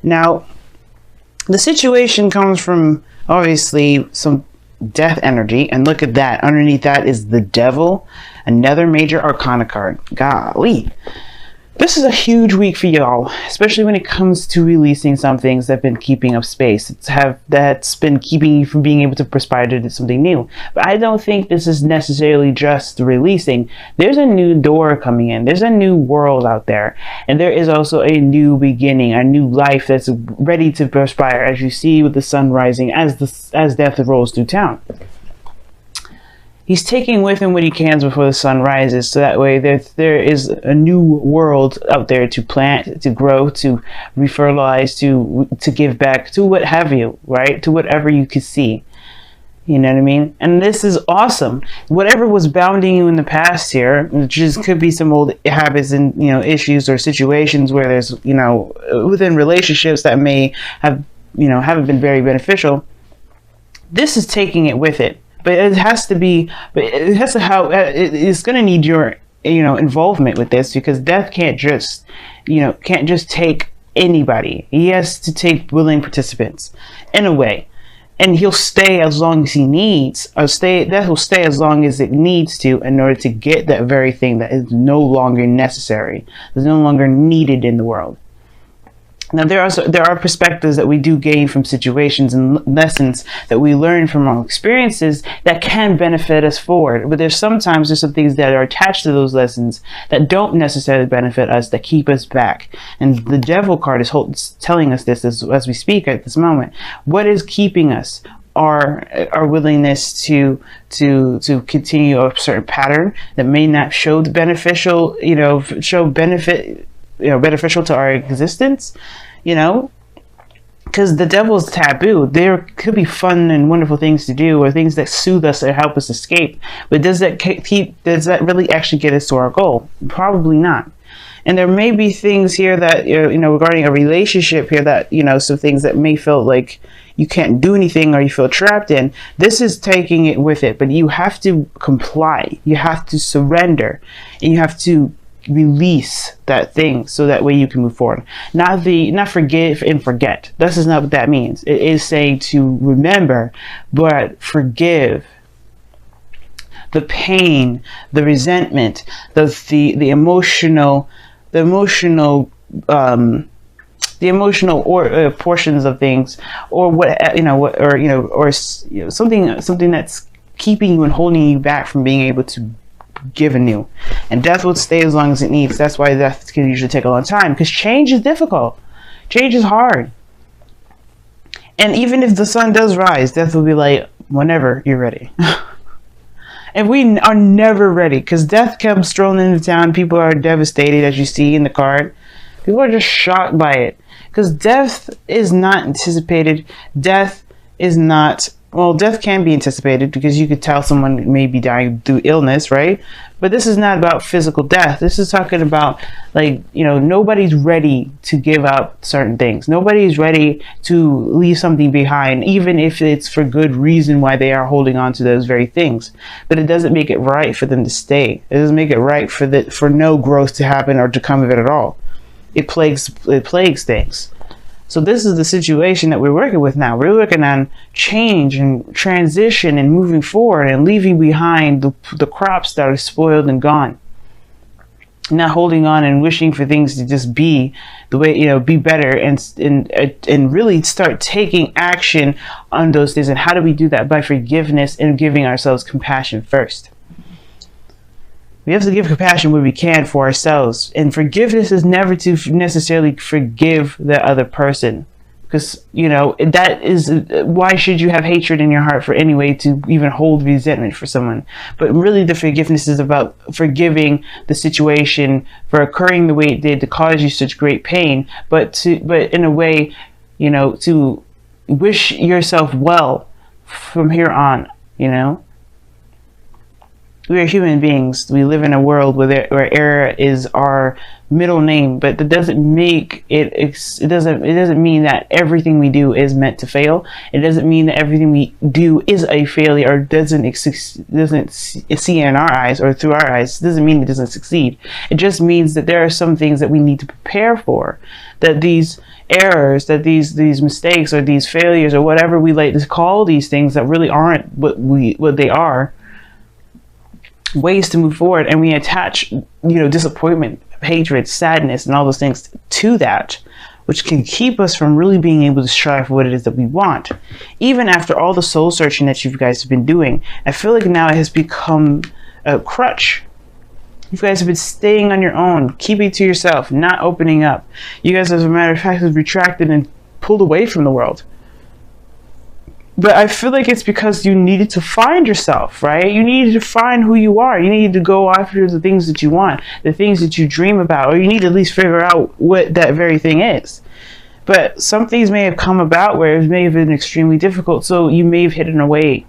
Now, the situation comes from obviously some death energy, and look at that. Underneath that is the devil, another major arcana card. Golly. This is a huge week for y'all, especially when it comes to releasing some things that have been keeping up space. That's been keeping you from being able to perspire to do something new. But I don't think this is necessarily just releasing. There's a new door coming in. There's a new world out there. And there is also a new beginning, a new life that's ready to perspire, as you see with the sun rising as death rolls through town. He's taking with him what he can before the sun rises, so that way there is a new world out there to plant, to grow, to refertilize, to give back, to what have you, right? To whatever you could see. You know what I mean? And this is awesome. Whatever was bounding you in the past here, which just could be some old habits and, issues or situations where there's, within relationships that may have, haven't been very beneficial. This is taking it with it. But it's going to need your, involvement with this, because death can't just take anybody. He has to take willing participants in a way, and he'll stay as long as he needs, death will stay as long as it needs to in order to get that very thing that is no longer necessary, is no longer needed in the world. Now, there are perspectives that we do gain from situations and lessons that we learn from our experiences that can benefit us forward. But there's some things that are attached to those lessons that don't necessarily benefit us, that keep us back. And the Devil card is telling us this as we speak at this moment. What is keeping us? Our willingness to continue a certain pattern that may not show the beneficial, beneficial to our existence, because the devil's taboo. There could be fun and wonderful things to do, or things that soothe us or help us escape. But does that really actually get us to our goal? Probably not. And there may be things here that, regarding a relationship here that, some things that may feel like you can't do anything or you feel trapped in. This is taking it with it, but you have to comply. You have to surrender, and you have to release that thing so that way you can move forward. Not forgive and forget. This is not what that means. It is saying to remember, but forgive. The pain, the resentment, the emotional portions of things, or something that's keeping you and holding you back from being able to give anew. And death will stay as long as it needs. That's why death can usually take a long time, because change is difficult. Change is hard. And even if the sun does rise, death will be like, whenever you're ready. And we are never ready, because death comes strolling into town. People are devastated, as you see in the card. People are just shocked by it, because death is not anticipated. Death can be anticipated, because you could tell someone may be dying through illness, right? But this is not about physical death. This is talking about, nobody's ready to give up certain things. Nobody's ready to leave something behind, even if it's for good reason why they are holding on to those very things. But it doesn't make it right for them to stay. It doesn't make it right for no growth to happen or to come of it at all. It plagues things. So this is the situation that we're working with now. We're working on change and transition and moving forward and leaving behind the crops that are spoiled and gone. Not holding on and wishing for things to just be the way, be better, and really start taking action on those things. And how do we do that? By forgiveness and giving ourselves compassion first. We have to give compassion where we can for ourselves. And forgiveness is never to necessarily forgive the other person. Because, that is, why should you have hatred in your heart for any way to even hold resentment for someone? But really the forgiveness is about forgiving the situation for occurring the way it did to cause you such great pain. But in a way, to wish yourself well from here on, We are human beings. We live in a world where error is our middle name, but that doesn't make it, it doesn't mean that everything we do is meant to fail. It doesn't mean that everything we do is a failure or doesn't see in our eyes or through our eyes. It doesn't mean it doesn't succeed. It just means that there are some things that we need to prepare for, that these errors, that these mistakes or these failures or whatever we like to call these things that really aren't what they are, ways to move forward, and we attach, disappointment, hatred, sadness, and all those things to that, which can keep us from really being able to strive for what it is that we want. Even after all the soul searching that you guys have been doing, I feel like now it has become a crutch. You guys have been staying on your own, keeping to yourself, not opening up. You guys, as a matter of fact, have retracted and pulled away from the world. But I feel like it's because you needed to find yourself, right? You needed to find who you are. You needed to go after the things that you want, the things that you dream about, or you need to at least figure out what that very thing is. But some things may have come about where it may have been extremely difficult, so you may have hidden away.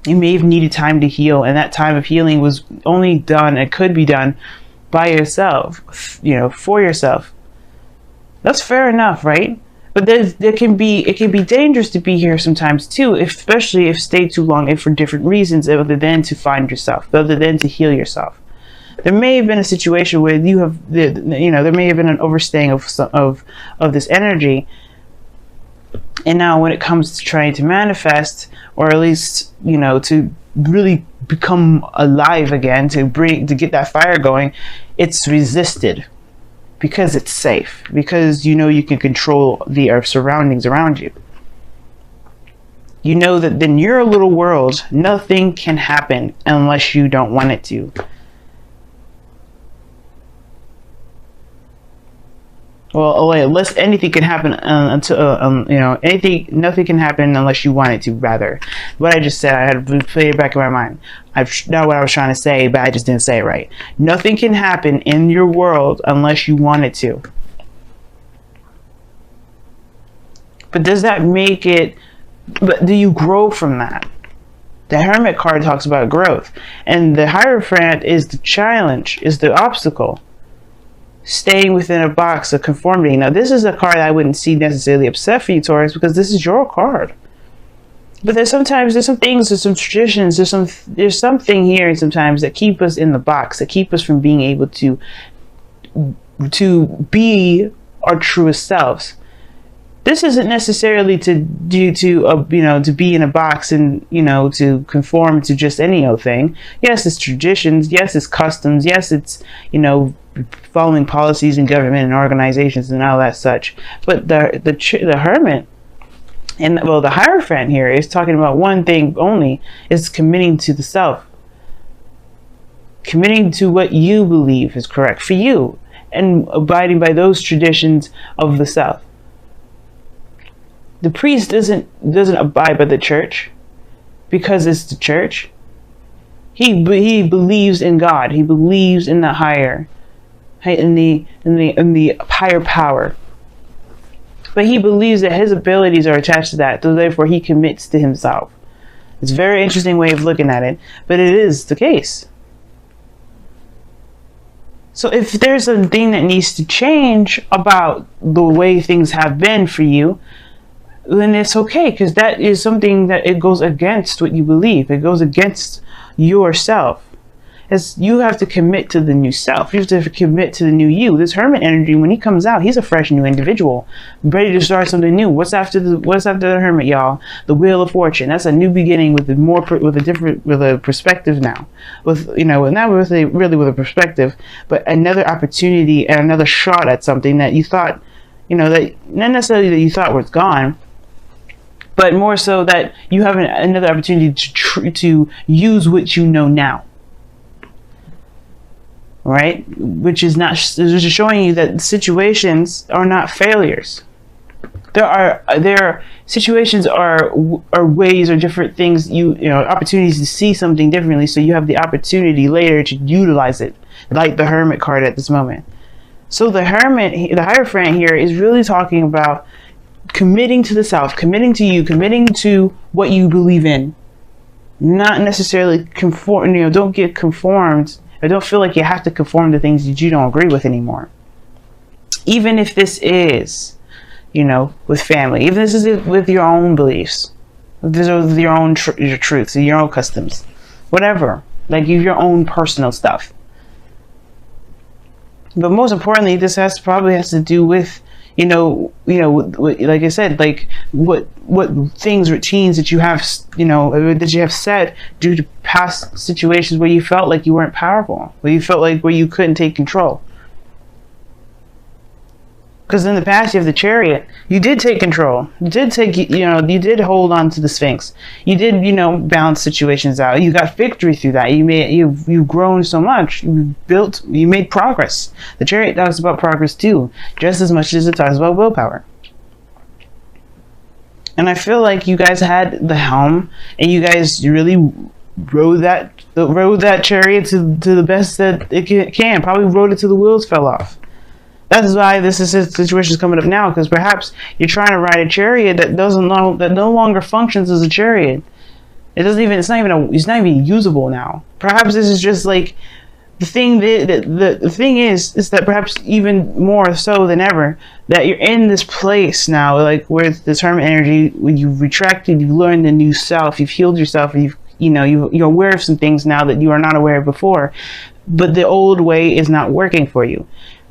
You may have needed time to heal, and that time of healing was only done and could be done by yourself, for yourself. That's fair enough, right? But it can be dangerous to be here sometimes too, especially if stayed too long and for different reasons other than to find yourself, other than to heal yourself. There may have been a situation where there may have been an overstaying of this energy, and now when it comes to trying to manifest, or at least to really become alive again, to get that fire going, it's resisted. Because it's safe, because you can control the surroundings around you. You know that in your little world, nothing can happen unless you don't want it to. Well, unless anything can happen nothing can happen unless you want it to. Rather, what I just said, I had to play it back in my mind. I've know what I was trying to say, but I just didn't say it right. Nothing can happen in your world unless you want it to. But does that make it? But do you grow from that? The Hermit card talks about growth, and the Hierophant is the challenge, is the obstacle. Staying within a box of conformity. Now, this is a card I wouldn't see necessarily upset for you, Taurus, because this is your card. But there's some things, there's some traditions, there's something here sometimes that keep us in the box, that keep us from being able to be our truest selves. This isn't necessarily to be in a box and to conform to just any old thing. Yes, it's traditions. Yes, it's customs. Yes, it's following policies in government and organizations and all that such. But the Hermit and the Hierophant here is talking about one thing only: is committing to the self, committing to what you believe is correct for you, and abiding by those traditions of the self. The priest doesn't abide by the church because it's the church. He believes in God. He believes in the higher, in the higher power. But he believes that his abilities are attached to that, so therefore he commits to himself. It's a very interesting way of looking at it, but it is the case. So if there's something that needs to change about the way things have been for you, then it's okay, because that is something that it goes against what you believe. It goes against yourself. As you have to commit to the new self. You have to commit to the new you. This Hermit energy, when he comes out, he's a fresh new individual, ready to start something new. What's after the Hermit, y'all? The Wheel of Fortune. That's a new beginning with a perspective now. Not really with a perspective, but another opportunity and another shot at something that you thought, that not necessarily that you thought was gone, but more so that you have another opportunity to use what you know now. Right? Which is showing you that situations are not failures. There are situations are ways or different things, opportunities to see something differently, so you have the opportunity later to utilize it, like the Hermit card at this moment. So the Hierophant here is really talking about committing to the self, committing to you, committing to what you believe in. Not necessarily conform, don't get conformed or don't feel like you have to conform to things that you don't agree with anymore. Even if this is, with family, even if this is with your own beliefs, if this is with your own your truths, your own customs, whatever, like your own personal stuff. But most importantly, this probably has to do with, like I said, like what things, routines that you have, set due to past situations where you felt like you weren't powerful, where you couldn't take control. Because in the past, you have the Chariot. You did take control. You did hold on to the Sphinx. You did, balance situations out. You got victory through that. You've grown so much. You made progress. The Chariot talks about progress too, just as much as it talks about willpower. And I feel like you guys had the helm, and you guys really rode that Chariot to the best that it can. Probably rode it till the wheels fell off. That's why this situation is coming up now, because perhaps you're trying to ride a chariot that no longer functions as a chariot. It's not even usable now. Perhaps this is just like the thing. The thing is that perhaps even more so than ever, that you're in this place now, like where this hermit energy, when you've retracted, you've learned a new self, you've healed yourself, you're aware of some things now that you are not aware of before, but the old way is not working for you.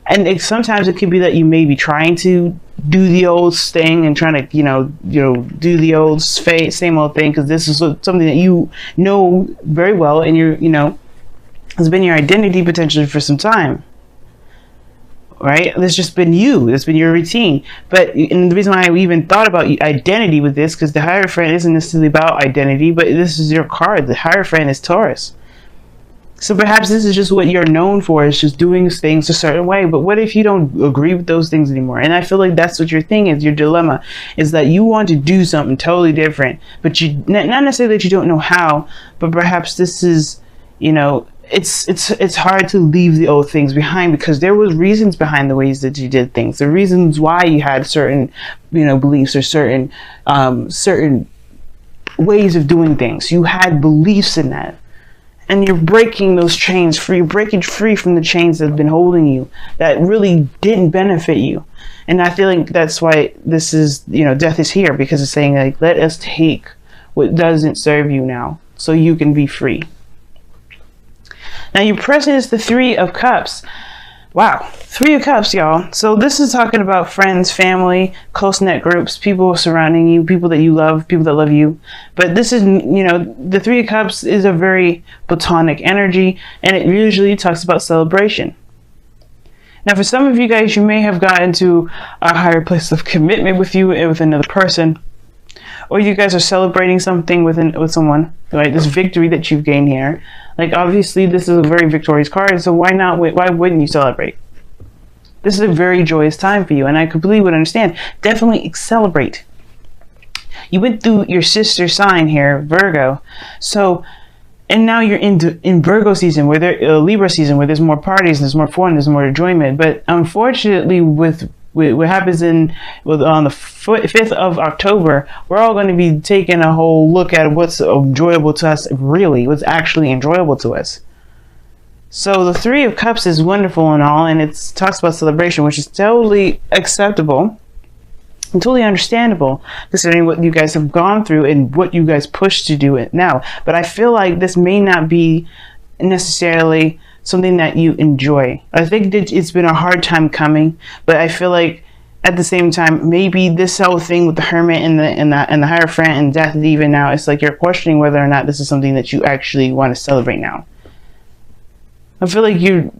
And sometimes it could be that you may be trying to do the old thing and trying to, do the old same old thing, because this is something that you know very well, and has been your identity potentially for some time, right? It's just been you. It's been your routine. And the reason why I even thought about identity with this, because the Hierophant isn't necessarily about identity, but this is your card. The Hierophant is Taurus. So perhaps this is just what you're known for, is just doing things a certain way. But what if you don't agree with those things anymore? And I feel like that's what your thing is. Your dilemma is that you want to do something totally different, but not necessarily that you don't know how, but perhaps this is, it's hard to leave the old things behind, because there was reasons behind the ways that you did things. The reasons why you had certain, beliefs, or certain ways of doing things. You had beliefs in that. And you're breaking those chains free. You're breaking free from the chains that have been holding you, that really didn't benefit you. And I feel like that's why this is, death is here, because it's saying, like, let us take what doesn't serve you now, so you can be free. Now, your present is the Three of Cups. Wow, Three of Cups, y'all. So this is talking about friends, family, close-knit groups, people surrounding you, people that you love, people that love you. But this is, the Three of Cups is a very platonic energy, and it usually talks about celebration. Now, for some of you guys, you may have gotten to a higher place of commitment with another person, or you guys are celebrating something with someone, right? This victory that you've gained here. Like, obviously, this is a very victorious card, so why wouldn't you celebrate? This is a very joyous time for you, and I completely would understand. Definitely celebrate. You went through your sister sign here, Virgo, and now you're in Virgo season, Libra season, where there's more parties, there's more fun, there's more enjoyment. But unfortunately, with what happens on the 5th of October, we're all going to be taking a whole look at what's enjoyable to us, really, what's actually enjoyable to us. So the Three of Cups is wonderful and all, and it talks about celebration, which is totally acceptable and totally understandable, considering what you guys have gone through and what you guys push to do it now. But I feel like this may not be necessarily something that you enjoy. I think that it's been a hard time coming, but I feel like at the same time, maybe this whole thing with the Hermit and the Hierophant and death, even now, it's like you're questioning whether or not this is something that you actually want to celebrate now. I feel like you're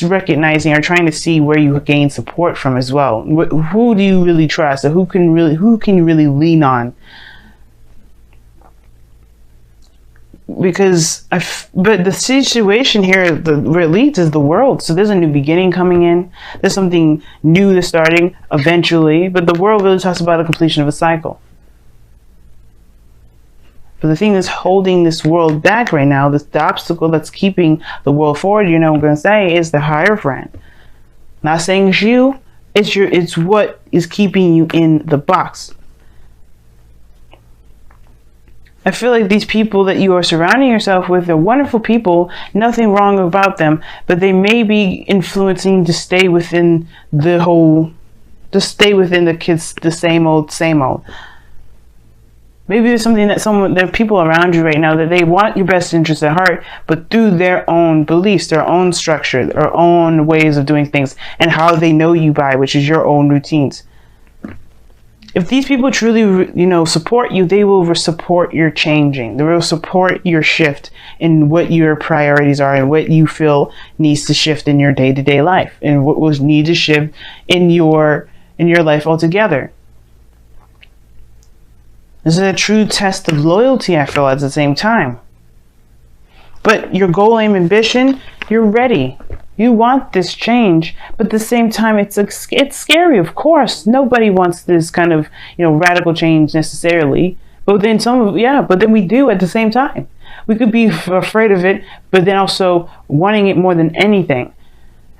recognizing or trying to see where you gain support from as well. Who do you really trust, or who can you really lean on? But the situation here, where it leads, is the world. So there's a new beginning coming in. There's something new that's starting eventually. But the world really talks about the completion of a cycle. But the thing that's holding this world back right now, the obstacle that's keeping the world forward, what I'm going to say, is the Hierophant. Not saying it's you. It's what is keeping you in the box. I feel like these people that you are surrounding yourself with are wonderful people, nothing wrong about them, but they may be influencing to stay within the kids, the same old, same old. Maybe there's something that there are people around you right now that they want your best interest at heart, but through their own beliefs, their own structure, their own ways of doing things, and how they know you by, which is your own routines. If these people truly, support you, they will support your changing. They will support your shift in what your priorities are and what you feel needs to shift in your day-to-day life, and what will need to shift in your life altogether. This is a true test of loyalty, I feel, at the same time. But your goal, aim, ambition, you're ready. You want this change, but at the same time, it's scary, of course. Nobody wants this kind of, radical change necessarily. But then but then we do at the same time. We could be afraid of it, but then also wanting it more than anything.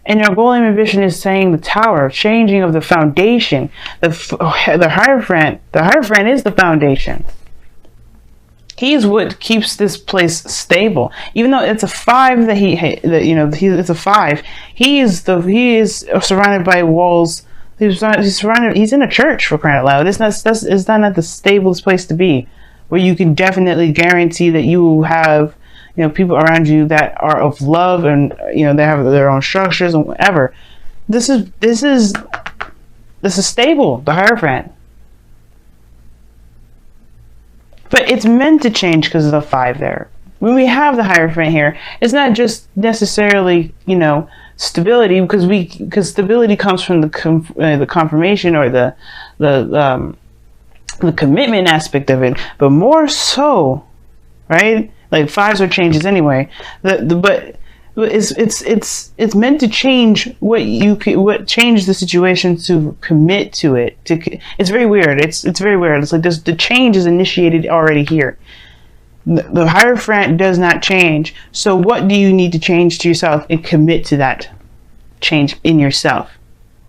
And your goal and ambition is saying the tower, changing of the foundation. The Hierophant is the foundation. He's what keeps this place stable. Even though it's a 5 it's a 5. He is surrounded by walls. He's in a church, for crying out loud. It's not the stablest place to be, where you can definitely guarantee that you will have people around you that are of love, and they have their own structures and whatever. This is stable, the Hierophant. But it's meant to change because of the 5 there. When we have the Hierophant here, it's not just necessarily stability, because stability comes from the confirmation or the commitment aspect of it, but more so, right? Like 5s are changes anyway. But it's meant to change what change the situation to commit to it. It's very weird. It's very weird. It's like the change is initiated already here. The Hierophant does not change. So what do you need to change to yourself and commit to that change in yourself?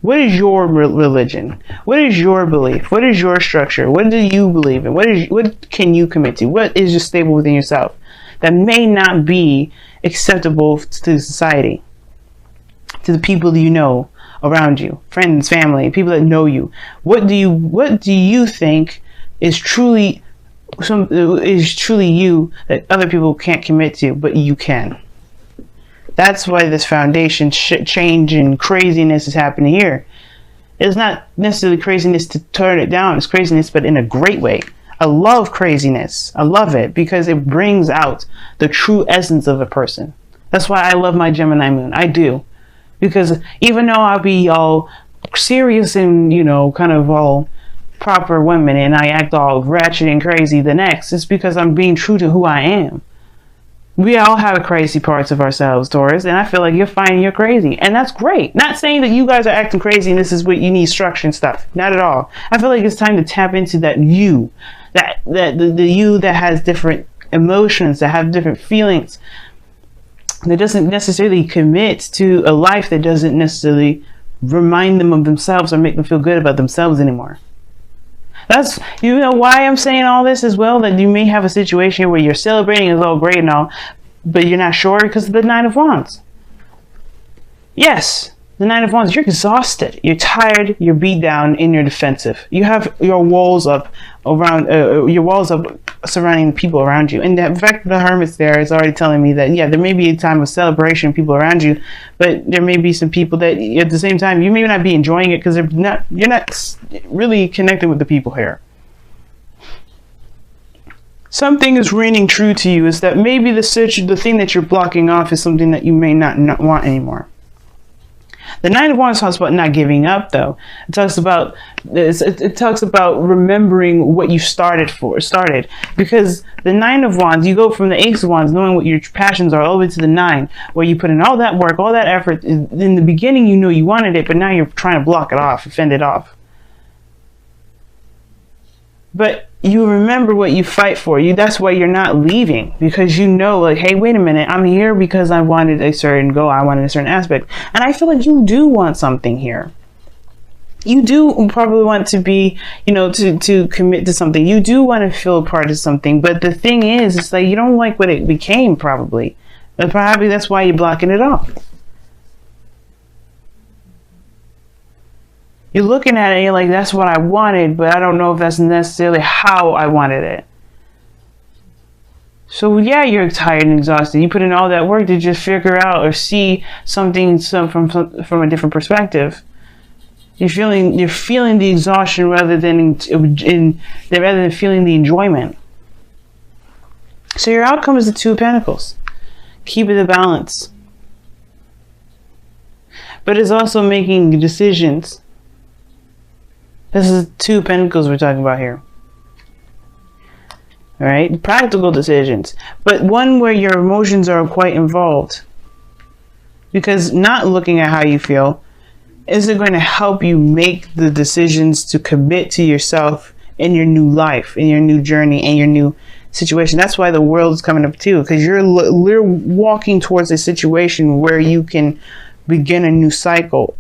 What is your religion? What is your belief? What is your structure? What do you believe in? What can you commit to? What is just stable within yourself that may not be acceptable to society, to the people that you know around you, friends, family, people that know you? What do you think is truly you that other people can't commit to, but you can? That's why this foundation change and craziness is happening here. It's not necessarily craziness to turn it down. It's craziness, but in a great way. I love craziness. I love it because it brings out the true essence of a person. That's why I love my Gemini moon. I do. Because even though I'll be all serious and, kind of all proper women, and I act all ratchet and crazy the next, it's because I'm being true to who I am. We all have crazy parts of ourselves, Taurus, and I feel like you're finding you're crazy, and that's great. Not saying that you guys are acting crazy and this is what you need, structure and stuff. Not at all. I feel like it's time to tap into that you, the you that has different emotions, that have different feelings, that doesn't necessarily commit to a life that doesn't necessarily remind them of themselves or make them feel good about themselves anymore. That's why I'm saying all this as well, that you may have a situation where you're celebrating is all great and all, but you're not sure because of the 9 of Wands. Yes, the 9 of Wands, you're exhausted, you're tired, you're beat down, and you're defensive. You have your walls up surrounding the people around you. And the fact that the Hermit's there is already telling me that, yeah, there may be a time of celebration, people around you, but there may be some people that at the same time, you may not be enjoying it because you're not really connecting with the people here. Something is ringing true to you is that maybe the thing that you're blocking off is something that you may not want anymore. The 9 of Wands talks about not giving up, though. It talks about remembering what you started. Because the 9 of Wands, you go from the Ace of Wands, knowing what your passions are, all the way to the 9, where you put in all that work, all that effort. In the beginning, you wanted it, but now you're trying to block it off, fend it off. But you remember what you fight for. That's why you're not leaving, because like, hey, wait a minute, I'm here because I wanted a certain goal, I wanted a certain aspect. And I feel like you do want something here. You do probably want to be, to commit to something. You do want to feel a part of something. But the thing is, it's like you don't like what it became, probably. But probably that's why you're blocking it off. You're looking at it and you're like, that's what I wanted, but I don't know if that's necessarily how I wanted it. So yeah, you're tired and exhausted. You put in all that work to just figure out or see something from a different perspective. You're feeling the exhaustion rather than feeling the enjoyment. So your outcome is the Two of Pentacles. Keep it a balance. But it's also making decisions. This is Two of Pentacles we're talking about here. All right, practical decisions, but one where your emotions are quite involved. Because not looking at how you feel isn't going to help you make the decisions to commit to yourself in your new life, in your new journey, and your new situation. That's why the world is coming up too, because you're walking towards a situation where you can begin a new cycle.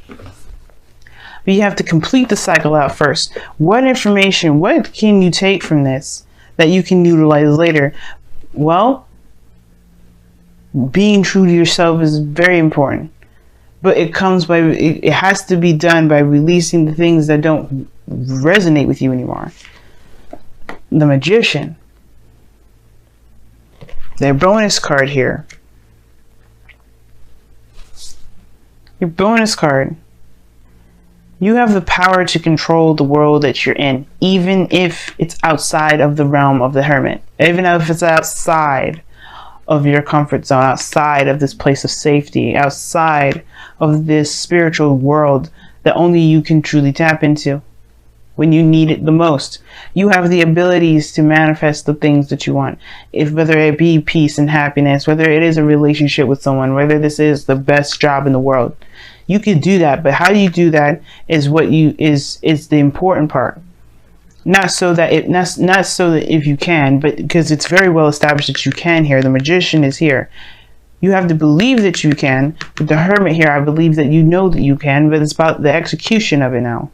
But you have to complete the cycle out first. What information, what can you take from this that you can utilize later? Well, being true to yourself is very important. But it has to be done by releasing the things that don't resonate with you anymore. The Magician. Their bonus card here. Your bonus card. You have the power to control the world that you're in, even if it's outside of the realm of the Hermit. Even if it's outside of your comfort zone, outside of this place of safety, outside of this spiritual world that only you can truly tap into when you need it the most. You have the abilities to manifest the things that you want, whether it be peace and happiness, whether it is a relationship with someone, whether this is the best job in the world. You can do that, but how you do that is is the important part. Not so that if you can, but because it's very well established that you can here. The Magician is here. You have to believe that you can. With the Hermit here, I believe that you know that you can, but it's about the execution of it now.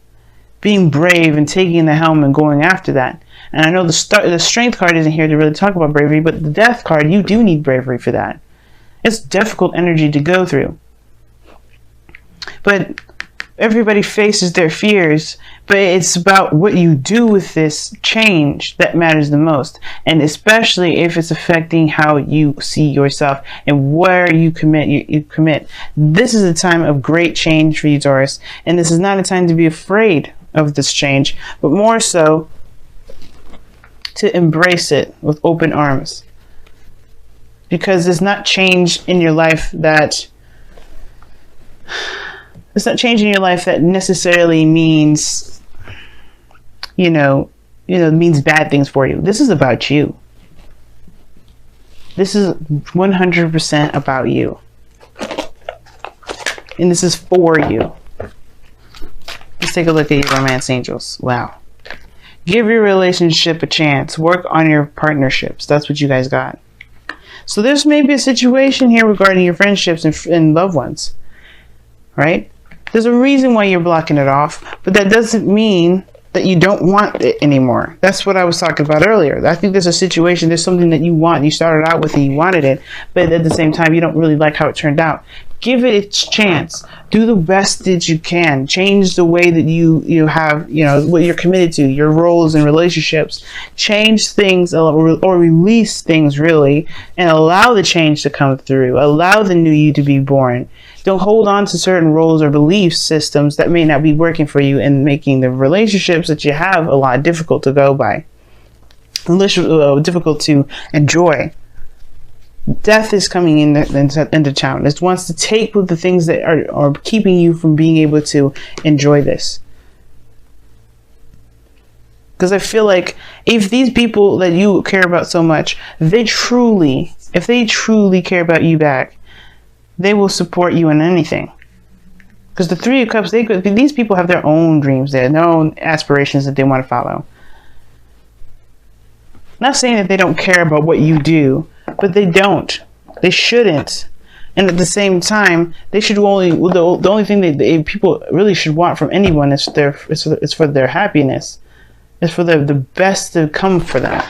Being brave and taking the helm and going after that. And I know the Strength card isn't here to really talk about bravery, but the Death card, you do need bravery for that. It's difficult energy to go through. But everybody faces their fears, but it's about what you do with this change that matters the most. And especially if it's affecting how you see yourself and where you commit. You commit. This is a time of great change for you, Taurus. And this is not a time to be afraid of this change, but more so to embrace it with open arms. Because there's not change in your life that... It's not changing your life that necessarily means, means bad things for you. This is about you. This is 100% about you. And this is for you. Let's take a look at your romance angels. Wow. Give your relationship a chance. Work on your partnerships. That's what you guys got. So there's maybe a situation here regarding your friendships and loved ones. Right? There's a reason why you're blocking it off, but that doesn't mean that you don't want it anymore. That's what I was talking about earlier. I think there's a situation, there's something that you want, you started out with and you wanted it, but at the same time, you don't really like how it turned out. Give it its chance. Do the best that you can. Change the way that you have, what you're committed to, your roles and relationships. Change things or release things really, and allow the change to come through. Allow the new you to be born. Don't hold on to certain roles or belief systems that may not be working for you and making the relationships that you have a lot difficult to go by. Difficult to enjoy. Death is coming into town. It wants to take with the things that are keeping you from being able to enjoy this. Because I feel like if these people that you care about so much, if they truly care about you back, they will support you in anything. Because the Three of Cups, these people have their own dreams, their own aspirations that they want to follow. Not saying that they don't care about what you do, but they don't. They shouldn't. And at the same time, they should only, the only thing that people really should want from anyone is for their happiness. It's for the best to come for them,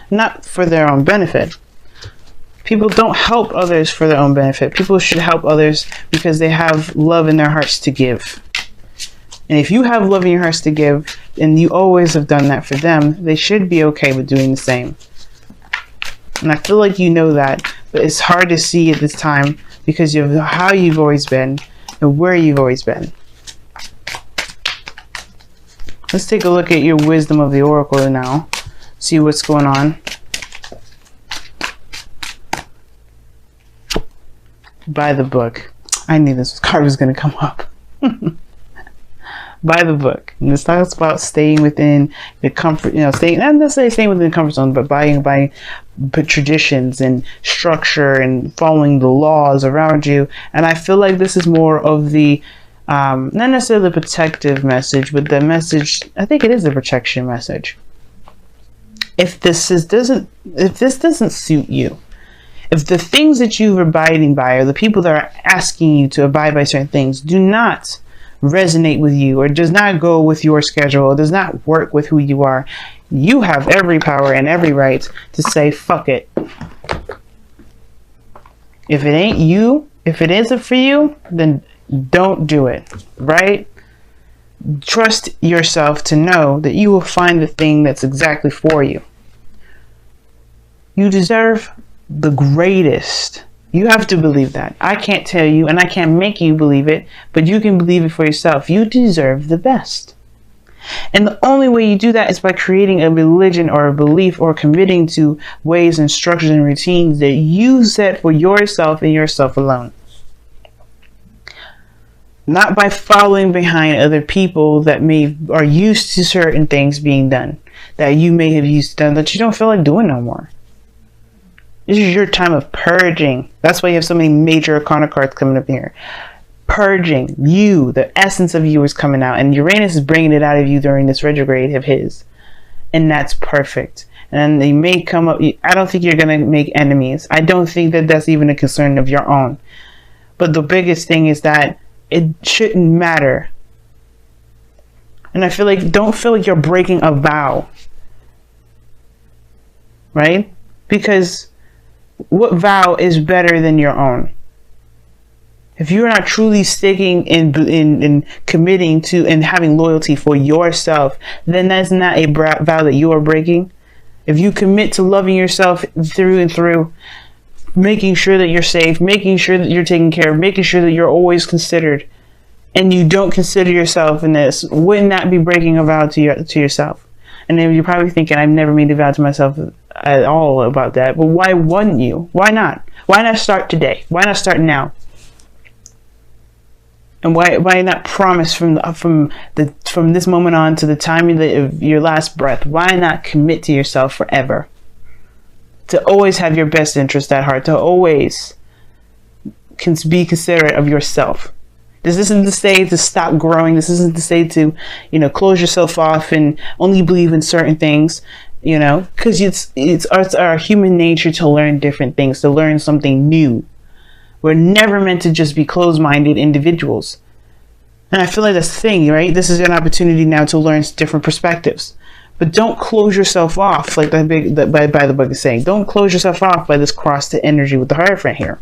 not for their own benefit. People don't help others for their own benefit. People should help others because they have love in their hearts to give. And if you have love in your hearts to give, and you always have done that for them, they should be okay with doing the same. And I feel like you know that, but it's hard to see at this time because of how you've always been and where you've always been. Let's take a look at your wisdom of the oracle now. See what's going on. By the book. I knew this card was going to come up. By the book. And this talks about staying within the comfort, staying, not necessarily staying within the comfort zone, but by traditions and structure and following the laws around you. And I feel like this is more of the, not necessarily the protective message, but the message, I think it is the protection message. If this doesn't suit you, if the things that you're abiding by or the people that are asking you to abide by certain things do not resonate with you or does not go with your schedule or does not work with who you are, you have every power and every right to say, fuck it. If it ain't you, if it isn't for you, then don't do it, right? Trust yourself to know that you will find the thing that's exactly for you. You deserve the greatest. You have to believe that. I can't tell you and I can't make you believe it, but you can believe it for yourself. You deserve the best. And the only way you do that is by creating a religion or a belief or committing to ways and structures and routines that you set for yourself and yourself alone. Not by following behind other people that are used to certain things being done, that you may have used to done that you don't feel like doing no more. This is your time of purging. That's why you have so many major arcana cards coming up here. Purging. You, the essence of you is coming out. And Uranus is bringing it out of you during this retrograde of his. And that's perfect. And they may come up. I don't think you're going to make enemies. I don't think that that's even a concern of your own. But the biggest thing is that it shouldn't matter. And I feel like, don't feel like you're breaking a vow. Right? Because what vow is better than your own? If you're not truly sticking in committing to and having loyalty for yourself, then that's not a vow that you are breaking. If you commit to loving yourself through and through, making sure that you're safe, making sure that you're taken care of, making sure that you're always considered, and you don't consider yourself in this, wouldn't that be breaking a vow to yourself? And then you're probably thinking, I've never made a vow to myself at all about that. But why wouldn't you? Why not? Why not start today? Why not start now? And why not promise from this moment on to the time of your last breath? Why not commit to yourself forever? To always have your best interest at heart. To always be considerate of yourself. This isn't to say to stop growing. This isn't to say to, close yourself off and only believe in certain things, because it's our human nature to learn different things, to learn something new. We're never meant to just be closed-minded individuals. And I feel like that's the thing, right? This is an opportunity now to learn different perspectives. But don't close yourself off, like by the book is saying. Don't close yourself off by this cross to energy with the Hierophant here.